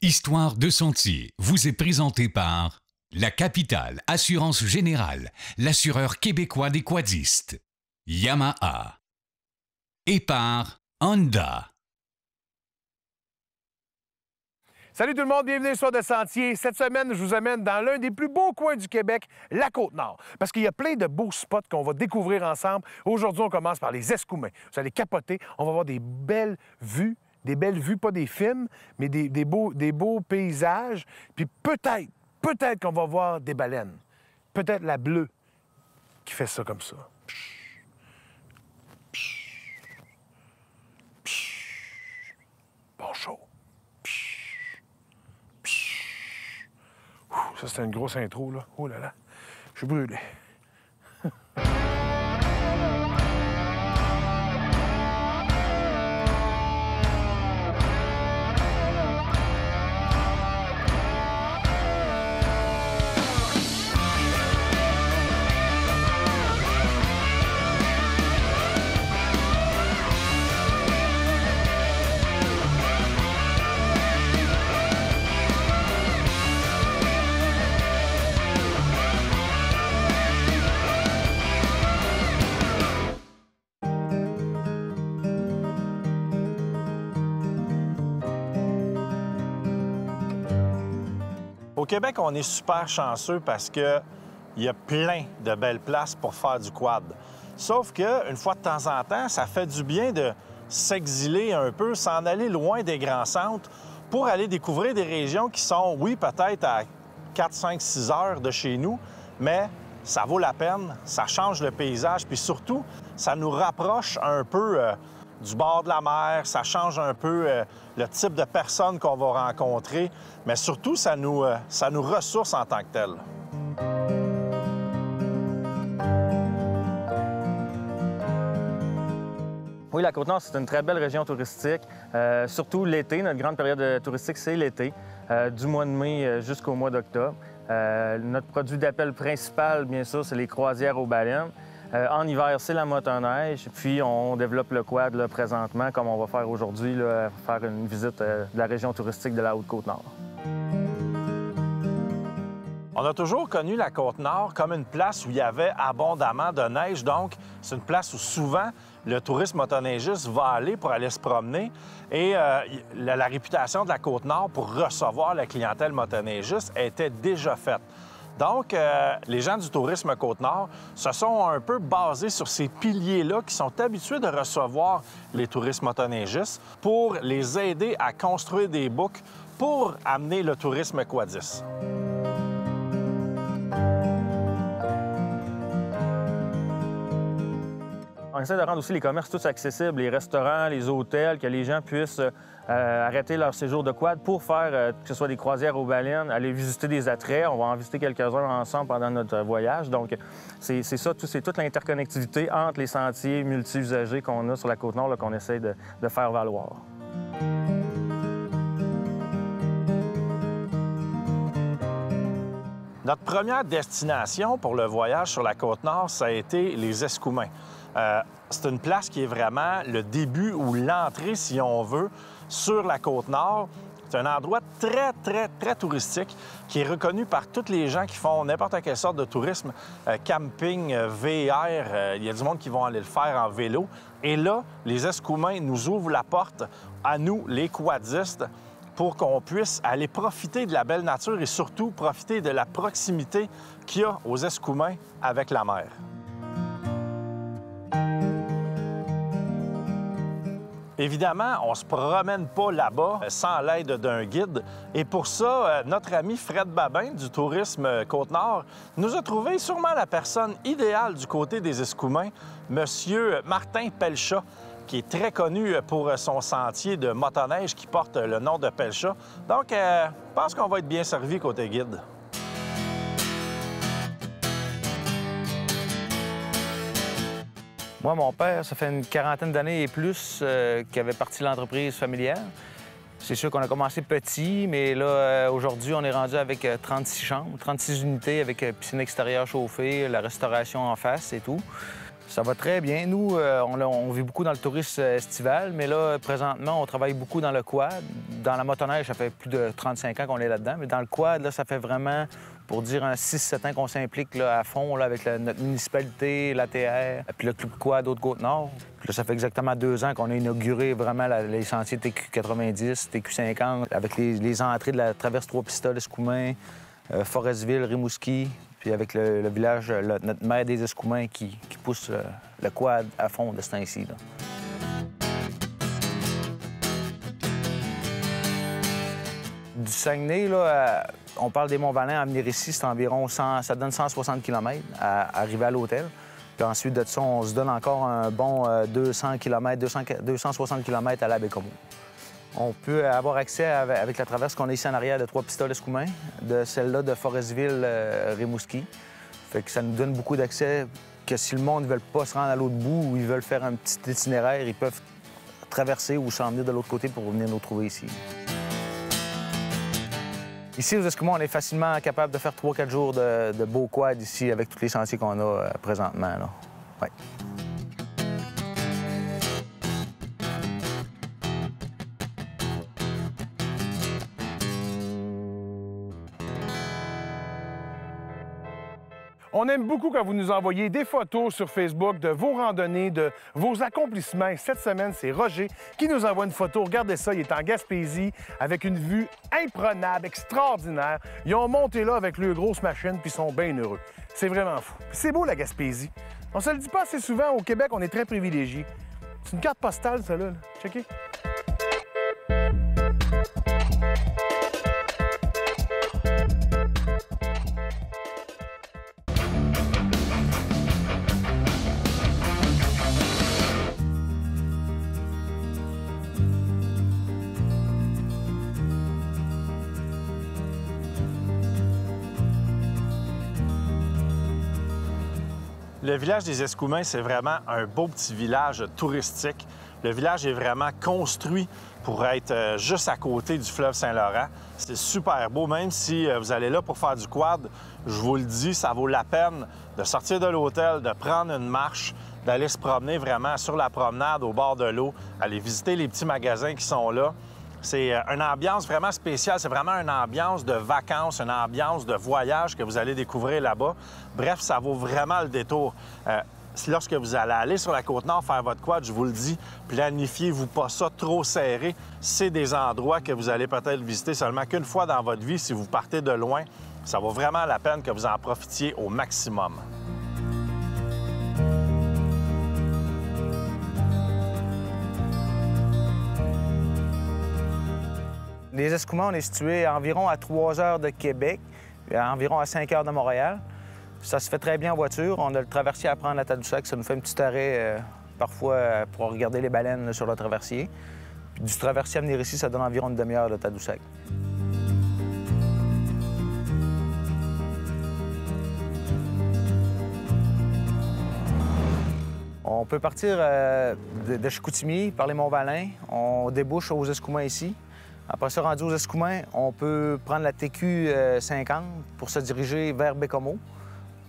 Histoire de Sentier vous est présentée par La Capitale Assurance Générale, l'assureur québécois des quadistes, Yamaha, et par Honda. Salut tout le monde, bienvenue à Histoire de Sentier. Cette semaine, je vous amène dans l'un des plus beaux coins du Québec, la Côte-Nord. Parce qu'il y a plein de beaux spots qu'on va découvrir ensemble. Aujourd'hui, on commence par les Escoumins. Vous allez capoter, on va voir des belles vues, pas des films, mais des beaux paysages. Puis peut-être qu'on va voir des baleines. Peut-être la bleue qui fait ça comme ça. Bon chaud. Ça, c'était une grosse intro, là. Oh là là, je suis brûlé. Au Québec, on est super chanceux parce qu'il y a plein de belles places pour faire du quad. Sauf qu'une fois de temps en temps, ça fait du bien de s'exiler un peu, s'en aller loin des grands centres pour aller découvrir des régions qui sont, oui, peut-être à 4, 5, 6 heures de chez nous, mais ça vaut la peine, ça change le paysage, puis surtout, ça nous rapproche un peu du bord de la mer, ça change un peu le type de personnes qu'on va rencontrer, mais surtout, ça nous ressource en tant que tel. Oui, la Côte-Nord, c'est une très belle région touristique, surtout l'été. Notre grande période touristique, c'est l'été, du mois de mai jusqu'au mois d'octobre. Notre produit d'appel principal, bien sûr, c'est les croisières aux baleines. En hiver, c'est la motoneige, puis on développe le quad là, présentement, comme on va faire aujourd'hui, faire une visite de la région touristique de la Haute-Côte-Nord. On a toujours connu la Côte-Nord comme une place où il y avait abondamment de neige, donc c'est une place où souvent le tourisme motoneigiste va aller pour aller se promener. Et la réputation de la Côte-Nord pour recevoir la clientèle motoneigiste était déjà faite. Donc, les gens du tourisme Côte-Nord se sont un peu basés sur ces piliers-là qui sont habitués de recevoir les touristes motoneigistes pour les aider à construire des boucles pour amener le tourisme quadiste. On essaie de rendre aussi les commerces tous accessibles, les restaurants, les hôtels, que les gens puissent arrêter leur séjour de quad pour faire, que ce soit des croisières aux baleines, aller visiter des attraits. On va en visiter quelques-uns ensemble pendant notre voyage. Donc, c'est ça, c'est toute l'interconnectivité entre les sentiers multi-usagers qu'on a sur la Côte-Nord qu'on essaie de faire valoir. Notre première destination pour le voyage sur la Côte-Nord, ça a été les Escoumins. C'est une place qui est vraiment le début ou l'entrée, si on veut, sur la Côte-Nord. C'est un endroit très touristique qui est reconnu par tous les gens qui font n'importe quelle sorte de tourisme, camping, VR. Il y a du monde qui vont aller le faire en vélo. Et là, les Escoumins nous ouvrent la porte à nous, les quadistes, pour qu'on puisse aller profiter de la belle nature et surtout profiter de la proximité qu'il y a aux Escoumins avec la mer. Évidemment, on ne se promène pas là-bas sans l'aide d'un guide. Et pour ça, notre ami Fred Babin du Tourisme Côte-Nord nous a trouvé sûrement la personne idéale du côté des Escoumins, M. Martin Pelchat, qui est très connu pour son sentier de motoneige qui porte le nom de Pelchat. Donc, je pense qu'on va être bien servi côté guide. Moi, mon père, ça fait une quarantaine d'années et plus qu'il avait parti l'entreprise familiale. C'est sûr qu'on a commencé petit, mais là, aujourd'hui, on est rendu avec 36 chambres, 36 unités avec piscine extérieure chauffée, la restauration en face et tout. Ça va très bien. Nous, on vit beaucoup dans le tourisme estival, mais là, présentement, on travaille beaucoup dans le quad. Dans la motoneige, ça fait plus de 35 ans qu'on est là-dedans, mais dans le quad, là, ça fait vraiment, pour dire, un 6-7 ans qu'on s'implique là, à fond là, avec notre municipalité, l'ATR, puis le Club Quad Haute-Côte-Nord. Puis là, ça fait exactement 2 ans qu'on a inauguré vraiment les sentiers TQ90, TQ50, avec les entrées de la traverse Trois-Pistoles, Escoumins, Forestville, Rimouski, puis avec le village, notre maire des Escoumins qui pousse le quad à fond de ce temps-ci. Du Saguenay, là, on parle des Monts-Valin, à venir ici, c'est environ ça donne 160 km à arriver à l'hôtel. Puis ensuite de ça, on se donne encore un bon 200 km, 260 km à la Baie-Comeau. On peut avoir accès avec la traverse qu'on a ici en arrière de Trois-Pistoles-Escoumins, de celle-là de Forestville-Rimouski. Fait que ça nous donne beaucoup d'accès que si le monde ne veut pas se rendre à l'autre bout ou ils veulent faire un petit itinéraire, ils peuvent traverser ou s'emmener de l'autre côté pour venir nous trouver ici. Ici, aux Escoumins, on est facilement capable de faire 3-4 jours de beau quad ici avec tous les sentiers qu'on a présentement. Là. Ouais. On aime beaucoup quand vous nous envoyez des photos sur Facebook de vos randonnées, de vos accomplissements. Et cette semaine, c'est Roger qui nous envoie une photo. Regardez ça, il est en Gaspésie avec une vue imprenable, extraordinaire. Ils ont monté là avec leurs grosses machines puis ils sont bien heureux. C'est vraiment fou. C'est beau, la Gaspésie. On se le dit pas assez souvent. Au Québec, on est très privilégiés. C'est une carte postale, ça, là. Checkez. Le village des Escoumins, c'est vraiment un beau petit village touristique. Le village est vraiment construit pour être juste à côté du fleuve Saint-Laurent. C'est super beau, même si vous allez là pour faire du quad, je vous le dis, ça vaut la peine de sortir de l'hôtel, de prendre une marche, d'aller se promener vraiment sur la promenade au bord de l'eau, aller visiter les petits magasins qui sont là. C'est une ambiance vraiment spéciale. C'est vraiment une ambiance de vacances, une ambiance de voyage que vous allez découvrir là-bas. Bref, ça vaut vraiment le détour. Lorsque vous allez aller sur la Côte-Nord faire votre quad, je vous le dis, planifiez-vous pas ça trop serré. C'est des endroits que vous allez peut-être visiter seulement qu'une fois dans votre vie. Si vous partez de loin, ça vaut vraiment la peine que vous en profitiez au maximum. Les Escoumins, on est situé environ à 3 heures de Québec, environ à 5 heures de Montréal. Ça se fait très bien en voiture. On a le traversier à prendre à Tadoussac. Ça nous fait un petit arrêt parfois pour regarder les baleines là, sur le traversier. Puis du traversier à venir ici, ça donne environ une demi-heure de Tadoussac. On peut partir de Chicoutimi par les Monts-Valin. On débouche aux Escoumins ici. Après ça, rendu aux Escoumins, on peut prendre la TQ50 pour se diriger vers Baie-Comeau.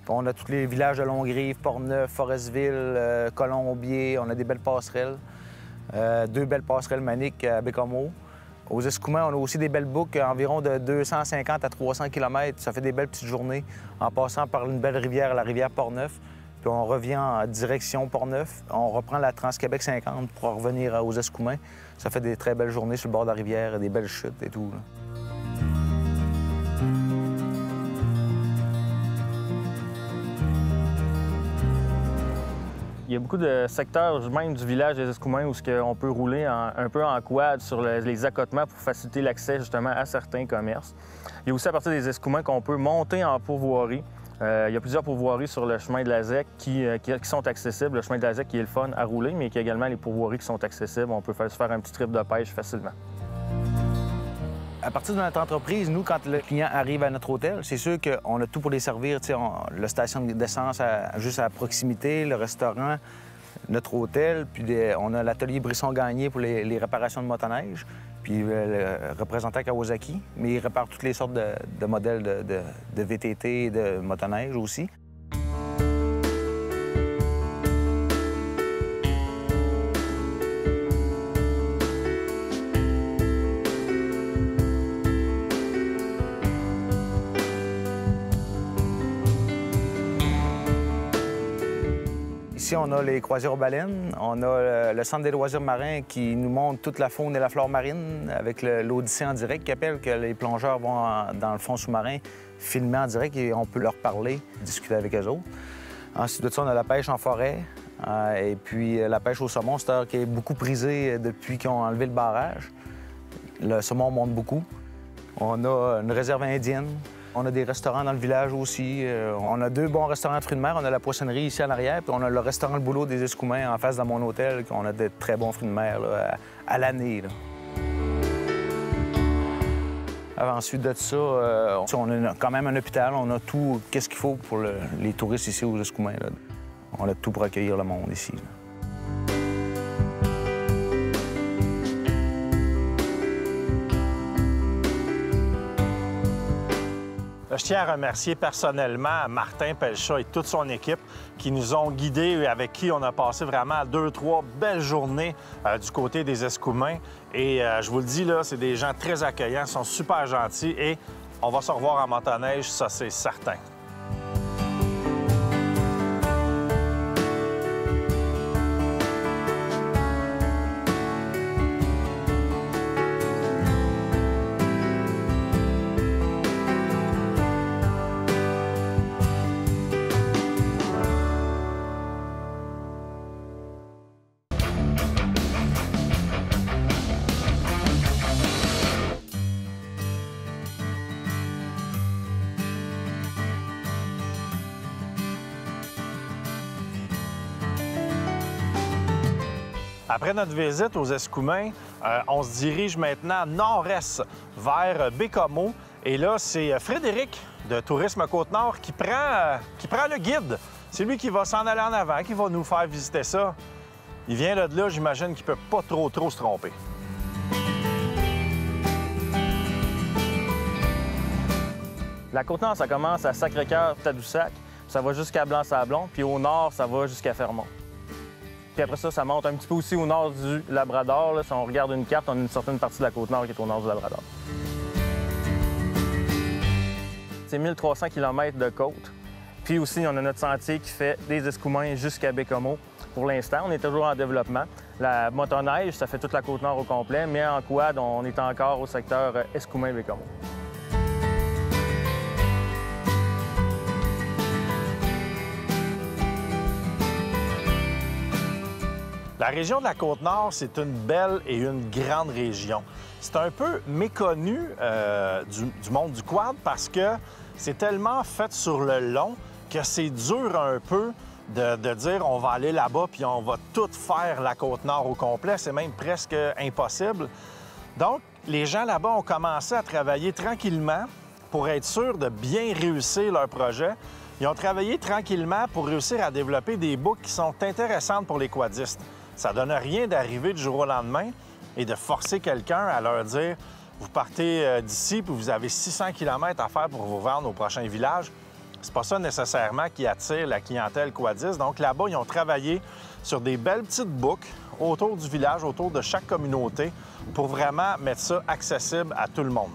On a tous les villages de Longrive, Portneuf, Forestville, Colombier. On a des belles passerelles. 2 belles passerelles maniques à Baie-Comeau. Aux Escoumins, on a aussi des belles boucles, environ de 250 à 300 km. Ça fait des belles petites journées en passant par une belle rivière, la rivière Portneuf. Puis on revient en direction Portneuf. On reprend la Trans-Québec 50 pour revenir aux Escoumins. Ça fait des très belles journées sur le bord de la rivière, des belles chutes et tout. Là. Il y a beaucoup de secteurs, même du village des Escoumins, où on peut rouler un peu en quad sur les accotements pour faciliter l'accès justement à certains commerces. Il y a aussi à partir des Escoumins qu'on peut monter en pourvoirie. Il y a plusieurs pourvoiries sur le chemin de la ZEC qui sont accessibles. Le chemin de la ZEC qui est le fun à rouler, mais il y a également les pourvoiries qui sont accessibles. On peut se faire un petit trip de pêche facilement. À partir de notre entreprise, nous, quand le client arrive à notre hôtel, c'est sûr qu'on a tout pour les servir. La station d'essence juste à proximité, le restaurant, notre hôtel, puis on a l'atelier Brisson-Gagné pour les réparations de motoneige, puis le représentant Kawasaki, mais il répare toutes les sortes de modèles de VTT et de motoneige aussi. Ici, on a les croisières aux baleines. On a le centre des loisirs marins qui nous montre toute la faune et la flore marine avec l'Odyssée en direct qui appelle, que les plongeurs vont dans le fond sous-marin filmer en direct et on peut leur parler, discuter avec eux autres. Ensuite de ça, on a la pêche en forêt et puis la pêche au saumon, c'est qui est beaucoup prisée depuis qu'ils ont enlevé le barrage. Le saumon monte beaucoup. On a une réserve indienne. On a des restaurants dans le village aussi. On a 2 bons restaurants de fruits de mer. On a la poissonnerie ici en arrière, puis on a le restaurant Le Boulot des Escoumins en face de mon hôtel. On a de très bons fruits de mer là, à l'année. Ensuite de ça, on a quand même un hôpital. On a tout, qu'est-ce qu'il faut pour les touristes ici aux Escoumins. Là. On a tout pour accueillir le monde ici. Là. Je tiens à remercier personnellement Martin Pelchat et toute son équipe qui nous ont guidés et avec qui on a passé vraiment 2-3 belles journées du côté des Escoumins. Et je vous le dis, là, c'est des gens très accueillants, sont super gentils et on va se revoir en motoneige, ça c'est certain. Après notre visite aux Escoumins, on se dirige maintenant nord-est vers Bécomo. Et là, c'est Frédéric de Tourisme Côte-Nord qui prend le guide. C'est lui qui va s'en aller en avant, qui va nous faire visiter ça. Il vient là de là, j'imagine qu'il ne peut pas trop se tromper. La Côte-Nord, ça commence à Sacré-Cœur-Tadoussac, ça va jusqu'à Blanc-Sablon, puis au nord, ça va jusqu'à Fermont. Puis après ça monte un petit peu aussi au nord du Labrador. Là. Si on regarde une carte, on a une certaine partie de la Côte-Nord qui est au nord du Labrador. C'est 1300 km de côte. Puis aussi, on a notre sentier qui fait des Escoumins jusqu'à Bécomo. Pour l'instant, on est toujours en développement. La motoneige, ça fait toute la Côte-Nord au complet, mais en quad, on est encore au secteur Escoumins-Bécomo. La région de la Côte-Nord, c'est une belle et une grande région. C'est un peu méconnu du monde du quad parce que c'est tellement fait sur le long que c'est dur un peu de dire on va aller là-bas puis on va tout faire la Côte-Nord au complet. C'est même presque impossible. Donc, les gens là-bas ont commencé à travailler tranquillement pour être sûrs de bien réussir leur projet. Ils ont travaillé tranquillement pour réussir à développer des boucles qui sont intéressantes pour les quadistes. Ça ne donne rien d'arriver du jour au lendemain et de forcer quelqu'un à leur dire « Vous partez d'ici puis vous avez 600 km à faire pour vous rendre au prochain village ». C'est pas ça nécessairement qui attire la clientèle quadiste. Donc là-bas, ils ont travaillé sur des belles petites boucles autour du village, autour de chaque communauté pour vraiment mettre ça accessible à tout le monde.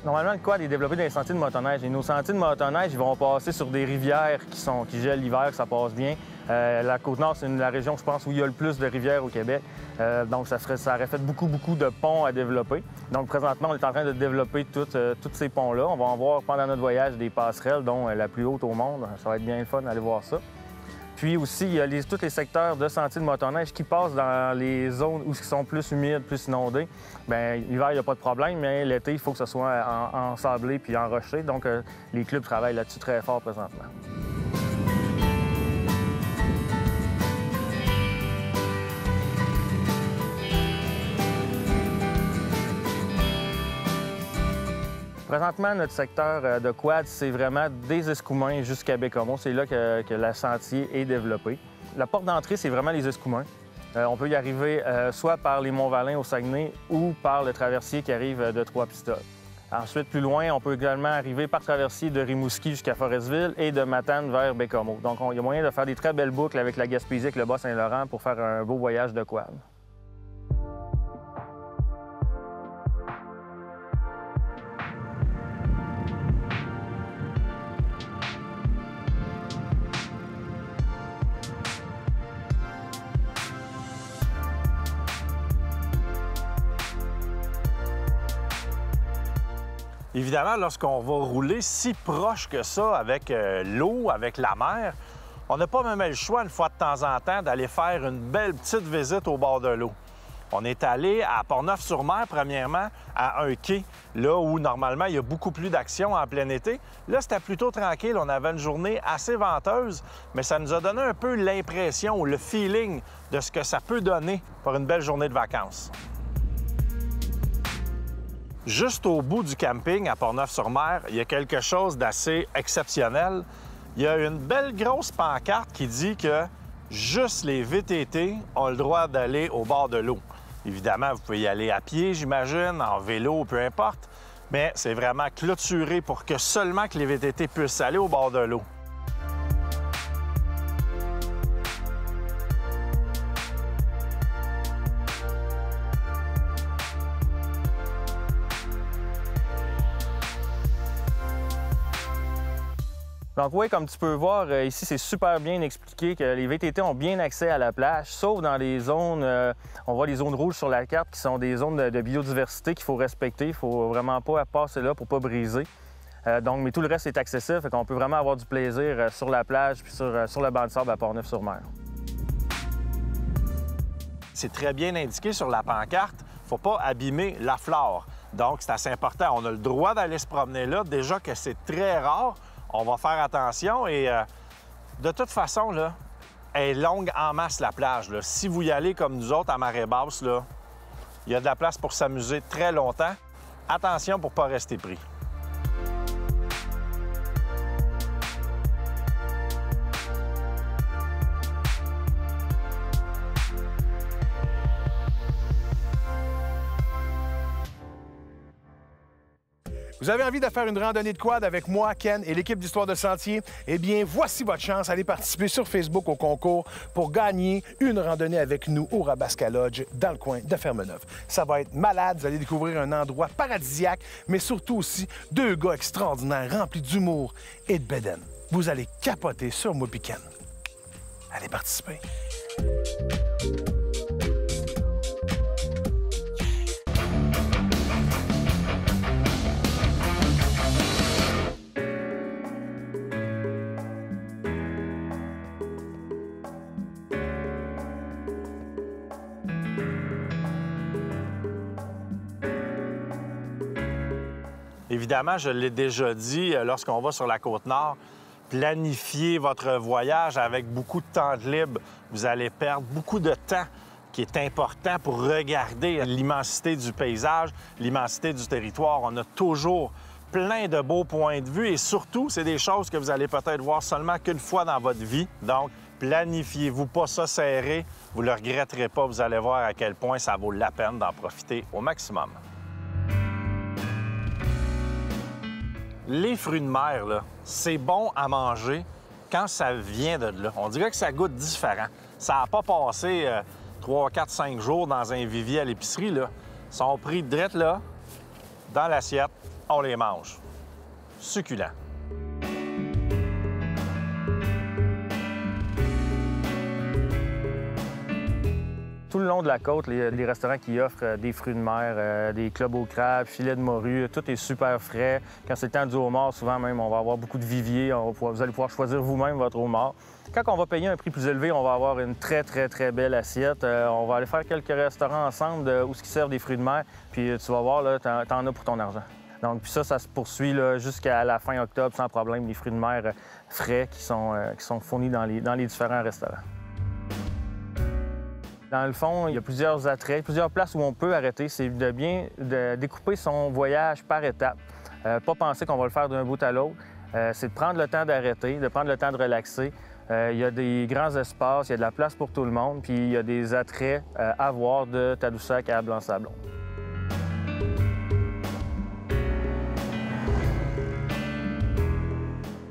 Normalement, le quad est développé dans les sentiers de motoneige. Et nos sentiers de motoneige, ils vont passer sur des rivières qui gèlent l'hiver, ça passe bien. La Côte-Nord, c'est la région, je pense, où il y a le plus de rivières au Québec. Donc, ça aurait fait beaucoup de ponts à développer. Donc, présentement, on est en train de développer tous ces ponts-là. On va en voir pendant notre voyage des passerelles, dont la plus haute au monde. Ça va être bien le fun d'aller voir ça. Puis aussi, il y a tous les secteurs de sentiers de motoneige qui passent dans les zones où ils sont plus humides, plus inondés. Bien, l'hiver, il n'y a pas de problème, mais l'été, il faut que ce soit ensablé puis enroché. Donc, les clubs travaillent là-dessus très fort présentement. Présentement, notre secteur de quad, c'est vraiment des Escoumins jusqu'à Bécomo. C'est là que le sentier est développé. La porte d'entrée, c'est vraiment les Escoumins. On peut y arriver soit par les Monts-Valin au Saguenay ou par le traversier qui arrive de Trois-Pistoles. Ensuite, plus loin, on peut également arriver par traversier de Rimouski jusqu'à Forestville et de Matane vers Bécomo. Donc, il y a moyen de faire des très belles boucles avec la Gaspésie, avec le Bas-Saint-Laurent pour faire un beau voyage de quad. Évidemment, lorsqu'on va rouler si proche que ça avec l'eau, avec la mer, on n'a pas même le choix, une fois de temps en temps, d'aller faire une belle petite visite au bord de l'eau. On est allé à Port-Neuf-sur-Mer, premièrement, à un quai, là où normalement il y a beaucoup plus d'action en plein été. Là, c'était plutôt tranquille. On avait une journée assez venteuse, mais ça nous a donné un peu l'impression ou le feeling de ce que ça peut donner pour une belle journée de vacances. Juste au bout du camping à Port-Neuf-sur-Mer, il y a quelque chose d'assez exceptionnel. Il y a une belle grosse pancarte qui dit que juste les VTT ont le droit d'aller au bord de l'eau. Évidemment, vous pouvez y aller à pied, j'imagine, en vélo, peu importe, mais c'est vraiment clôturé pour que seulement que les VTT puissent aller au bord de l'eau. Donc oui, comme tu peux voir, ici, c'est super bien expliqué que les VTT ont bien accès à la plage, sauf dans les zones, on voit les zones rouges sur la carte qui sont des zones de biodiversité qu'il faut respecter. Il ne faut vraiment pas passer là pour ne pas briser. Mais tout le reste est accessible, fait qu'on peut vraiment avoir du plaisir sur la plage puis sur le banc de sable à Port-Neuf-sur-Mer. C'est très bien indiqué sur la pancarte, il ne faut pas abîmer la flore. Donc, c'est assez important. On a le droit d'aller se promener là. Déjà que c'est très rare, on va faire attention et de toute façon, là, elle est longue en masse la plage. Là. Si vous y allez comme nous autres à marée basse, là, il y a de la place pour s'amuser très longtemps. Attention pour ne pas rester pris. Vous avez envie de faire une randonnée de quad avec moi, Ken et l'équipe d'Histoire de Sentier? Eh bien, voici votre chance. Allez participer sur Facebook au concours pour gagner une randonnée avec nous au Rabasca Lodge dans le coin de Fermeneuve. Ça va être malade. Vous allez découvrir un endroit paradisiaque, mais surtout aussi deux gars extraordinaires remplis d'humour et de bédaine. Vous allez capoter sur moi et Ken. Allez participer. Évidemment, je l'ai déjà dit, lorsqu'on va sur la Côte-Nord, planifiez votre voyage avec beaucoup de temps de libre. Vous allez perdre beaucoup de temps qui est important pour regarder l'immensité du paysage, l'immensité du territoire. On a toujours plein de beaux points de vue et surtout, c'est des choses que vous allez peut-être voir seulement qu'une fois dans votre vie. Donc, planifiez-vous pas ça serré. Vous ne le regretterez pas. Vous allez voir à quel point ça vaut la peine d'en profiter au maximum. Les fruits de mer, là, c'est bon à manger quand ça vient de là. On dirait que ça goûte différent. Ça n'a pas passé 3, 4, 5 jours dans un vivier à l'épicerie, là. Ils sont pris direct là, dans l'assiette, on les mange. Succulent. Tout le long de la côte, les restaurants qui offrent des fruits de mer, des clubs au crabe, filets de morue, tout est super frais. Quand c'est le temps du homard, souvent même, on va avoir beaucoup de viviers. Vous allez pouvoir choisir vous-même votre homard. Quand on va payer un prix plus élevé, on va avoir une très, très, très belle assiette. On va aller faire quelques restaurants ensemble où ils servent des fruits de mer, puis tu vas voir, là, t'en as pour ton argent. Donc, puis ça se poursuit jusqu'à la fin octobre sans problème, les fruits de mer frais qui sont fournis dans les différents restaurants. Dans le fond, il y a plusieurs attraits, plusieurs places où on peut arrêter. C'est de bien découper son voyage par étapes. Pas penser qu'on va le faire d'un bout à l'autre. C'est de prendre le temps d'arrêter, de prendre le temps de relaxer. Il y a des grands espaces, il y a de la place pour tout le monde, puis il y a des attraits à voir de Tadoussac à Blanc-Sablon.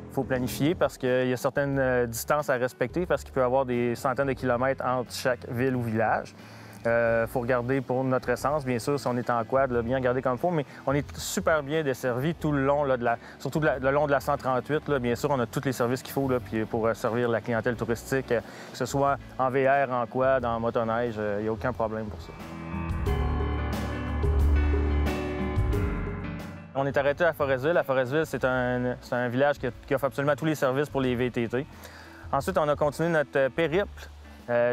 Il faut planifier parce qu'il y a certaines distances à respecter parce qu'il peut y avoir des centaines de kilomètres entre chaque ville ou village. Il faut regarder pour notre essence, bien sûr, si on est en quad, là, bien regarder comme il faut, mais on est super bien desservi tout le long, là, surtout le long de la 138. Là, bien sûr, on a tous les services qu'il faut là, puis pour servir la clientèle touristique, que ce soit en VR, en quad, en motoneige, il n'y a aucun problème pour ça. On est arrêté à Forestville. À Forestville, c'est un village qui offre absolument tous les services pour les VTT. Ensuite, on a continué notre périple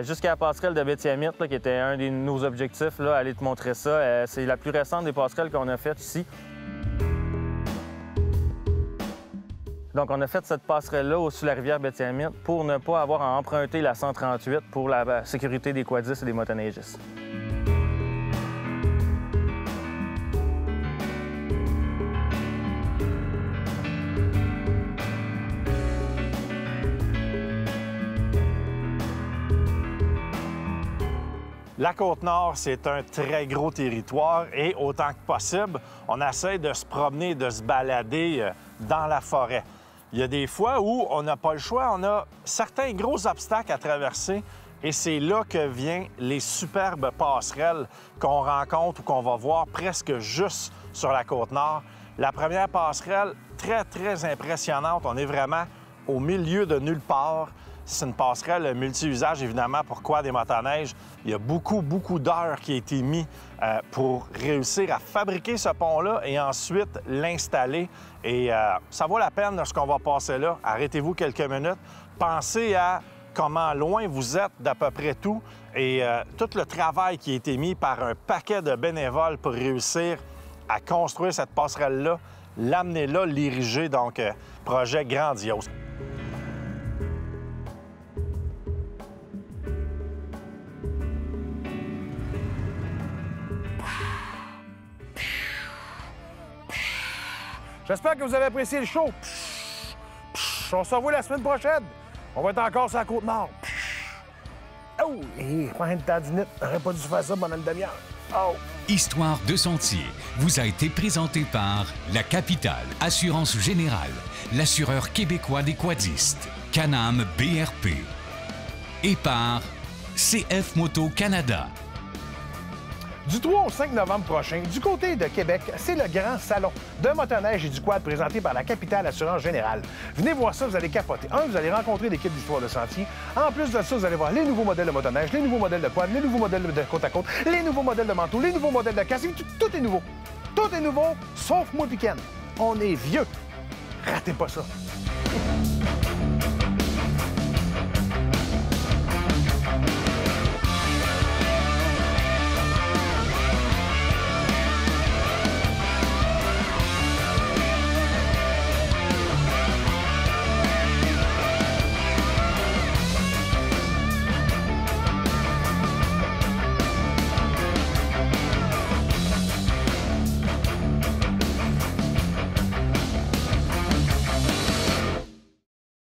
jusqu'à la passerelle de Bétiamite, là, qui était un de nos objectifs, là, aller te montrer ça. C'est la plus récente des passerelles qu'on a faites ici. Donc, on a fait cette passerelle-là au-dessus de la rivière Bétiamite pour ne pas avoir à emprunter la 138 pour la sécurité des quadistes et des motoneigistes. La Côte-Nord, c'est un très gros territoire et autant que possible, on essaie de se promener, de se balader dans la forêt. Il y a des fois où on n'a pas le choix, on a certains gros obstacles à traverser et c'est là que viennent les superbes passerelles qu'on rencontre ou qu'on va voir presque juste sur la Côte-Nord. La première passerelle, très, très impressionnante. On est vraiment au milieu de nulle part. C'est une passerelle multi-usage, évidemment, pour quad et motoneige. Il y a beaucoup d'heures qui ont été mises pour réussir à fabriquer ce pont-là et ensuite l'installer. Et ça vaut la peine lorsqu'on va passer là. Arrêtez-vous quelques minutes. Pensez à comment loin vous êtes d'à peu près tout et tout le travail qui a été mis par un paquet de bénévoles pour réussir à construire cette passerelle-là, l'amener là, l'ériger. Donc, projet grandiose. J'espère que vous avez apprécié le show. On se revoit la semaine prochaine. On va être encore sur la Côte-Nord. Oh! Prends une tendinite. T'aurais pas dû faire ça pendant une demi-heure. Oh! Histoire de sentier vous a été présentée par La Capitale Assurance Générale, l'assureur québécois des quadistes, Can-Am BRP, et par CF Moto Canada. Du 3 au 5 novembre prochain, du côté de Québec, c'est le grand salon de motoneige et du quad présenté par la Capitale Assurance Générale. Venez voir ça, vous allez capoter. Vous allez rencontrer l'équipe d'Histoire de sentier. En plus de ça, vous allez voir les nouveaux modèles de motoneige, les nouveaux modèles de quad, les nouveaux modèles de côte à côte, les nouveaux modèles de manteau, les nouveaux modèles de casque. Tout est nouveau. Tout est nouveau, sauf moi et Ken. On est vieux. Ratez pas ça.